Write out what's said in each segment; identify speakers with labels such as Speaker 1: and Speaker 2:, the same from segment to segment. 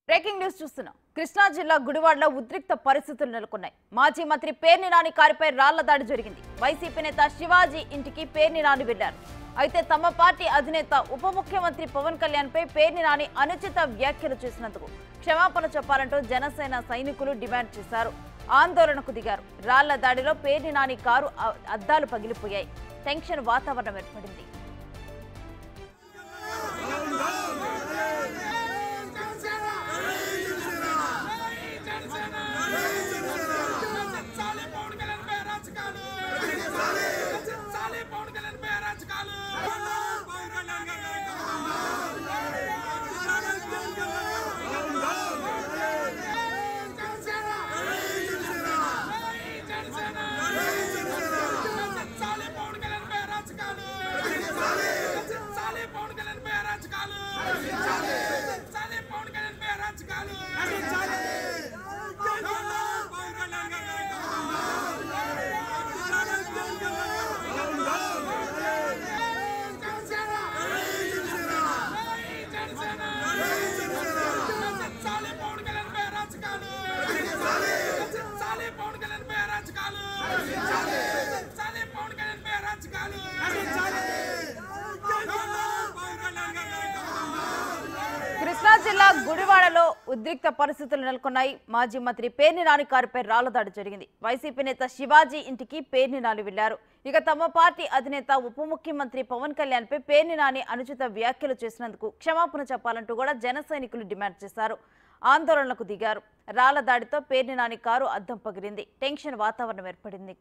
Speaker 1: Breaking news చూస్తున్నాం. కృష్ణా జిల్లా గుడివాడలో ఉద్రిక్త పరిస్థితులు నెలకొన్నాయి. మాజీ మంత్రి పేర్ని నాని కారుపై రాళ్ల దాడి జరిగింది. వైసీపీ నేత శివాజీ ఇంటికి పేర్ని నాని వెళ్లారు. అయితే తమ పార్టీ అధినేత ఉప ముఖ్యమంత్రి పవన్ కళ్యాణ్ పై పేర్ని నాని అనుచిత వ్యాఖ్యలు చేసినందుకు క్షమాపణ చెప్పాలంటూ జనసేన సైనికులు డిమాండ్ చేశారు. ఆందోళనకు దిగారు. రాళ్ల దాడిలో పేర్ని నాని కారు అద్దాలు పగిలిపోయాయి. టెన్షన్ వాతావరణం ఏర్పడింది. కృష్ణా జిల్లా గుడివాడలో ఉద్రిక్త పరిస్థితులు నెలకొన్నాయి. మాజీ మంత్రి పేర్ని నాని కారుపై రాళ్ల దాడి జరిగింది. వైసీపీ నేత శివాజీ ఇంటికి పేర్ని నాని వెళ్లారు. ఇక తమ పార్టీ అధినేత ఉప ముఖ్యమంత్రి పవన్ కళ్యాణ్ పై పేర్ని నాని అనుచిత వ్యాఖ్యలు చేసినందుకు క్షమాపణ చెప్పాలంటూ కూడా జన సైనికులు డిమాండ్ చేశారు. ఆందోళనకు దిగారు. రాళ్ల దాడితో పేర్ని నాని కారు అద్దం పగిలింది. టెన్షన్ వాతావరణం ఏర్పడింది.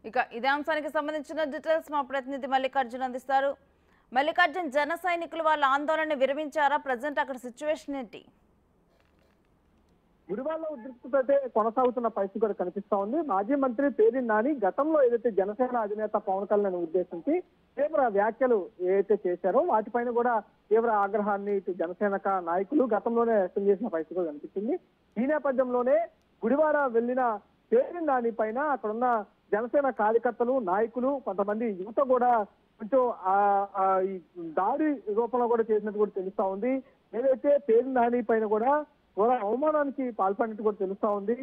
Speaker 1: ఇక ఇదే అంశానికి సంబంధించిన డీటెయిల్స్ మా ప్రతినిధి మల్లికార్జున్ అందిస్తారు. మల్లికార్జున్, జన సైనికులు వాళ్ళ ఆందోళన విరమించారా? ప్రజెంట్ అక్కడ సిచ్యువేషన్ ఏంటి?
Speaker 2: గుడివాడలో ఉద్రిక్తత అయితే కొనసాగుతున్న పరిస్థితి కూడా కనిపిస్తా ఉంది. మాజీ మంత్రి పేర్ని నాని గతంలో ఏదైతే జనసేన అధినేత పవన్ కళ్యాణ్ ఉద్దేశించి తీవ్ర వ్యాఖ్యలు ఏదైతే చేశారో వాటిపైన కూడా తీవ్ర ఆగ్రహాన్ని ఇటు జనసేన నాయకులు గతంలోనే వ్యక్తం చేసిన పరిస్థితి కూడా కనిపిస్తుంది. ఈ నేపథ్యంలోనే గుడివాడ వెళ్లిన పేర్ని నాని పైన అక్కడున్న జనసేన కార్యకర్తలు, నాయకులు, కొంతమంది యువత కూడా కొంచెం ఈ దాడి రూపంలో కూడా చేసినట్టు కూడా తెలుస్తా ఉంది. ఏదైతే పేర్ని నాని పైన కూడా అవమానానికి పాల్పడినట్టు కూడా తెలుస్తా ఉంది.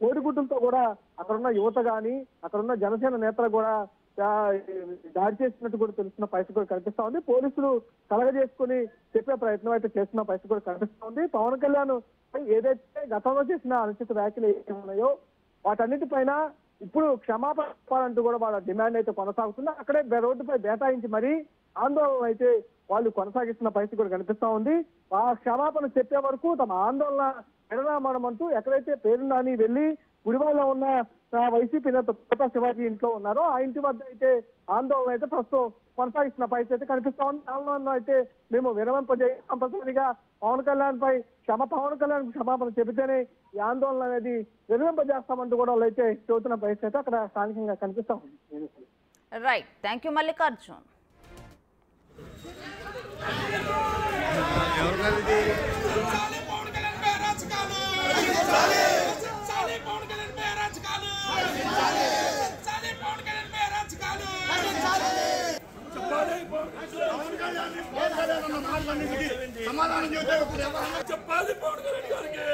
Speaker 2: కోడిగుడ్డులతో కూడా అక్కడున్న యువత గాని అక్కడున్న జనసేన నేతలు కూడా దాడి చేసినట్టు కూడా తెలుస్తున్న పరిస్థితి కూడా కనిపిస్తా ఉంది. పోలీసులు కలగజేసుకుని చెప్పే ప్రయత్నం అయితే చేస్తున్న పరిస్థితి కూడా కనిపిస్తా ఉంది. పవన్ కళ్యాణ్ ఏదైతే గతంలో చేసిన అనుచిత వ్యాఖ్యలు ఏవైతే ఉన్నాయో వాటన్నిటిపైన ఇప్పుడు క్షమాపణ చెప్పాలంటూ కూడా వాళ్ళ డిమాండ్ అయితే కొనసాగుతుంది. అక్కడే రోడ్డుపై బేటాయించి మరీ ఆందోళన అయితే వాళ్ళు కొనసాగిస్తున్న పరిస్థితి కూడా కనిపిస్తా ఉంది. ఆ క్షమాపణ చెప్పే వరకు తమ ఆందోళన విరమణమంటూ ఎక్కడైతే పేర్ని నాని వెళ్లి గుడివాడలో ఉన్న వైసీపీ నేత కోట శివాజీ ఇంట్లో ఉన్నారో ఆ ఇంటి వద్ద అయితే ఆందోళన అయితే ప్రస్తుతం కొనసాగిస్తున్న పరిస్థితి అయితే కనిపిస్తా ఉంది. ఆందోళన అయితే మేము విరమింపజేయ కంపల్సరిగా పవన్ కళ్యాణ్ క్షమాపణ చెబితేనే ఈ ఆందోళన అనేది విరమింపజేస్తామంటూ కూడా వాళ్ళు అయితే చెబుతున్న పరిస్థితి అయితే అక్కడ స్థానికంగా కనిపిస్తా ఉంది.
Speaker 1: Right, thank you Mallikarjun.
Speaker 3: సమాధానం చెప్పాలి పవన్ కళ్యాణ్ గారికి,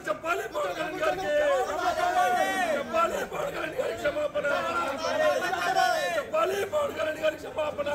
Speaker 3: చెప్పాలి పవన్ కళ్యాణ్ గారికి, చెప్పాలి పవన్ కళ్యాణ్ గారికి క్షమాపణ, చెప్పాలి పవన్ కళ్యాణ్ గారికి క్షమాపణ.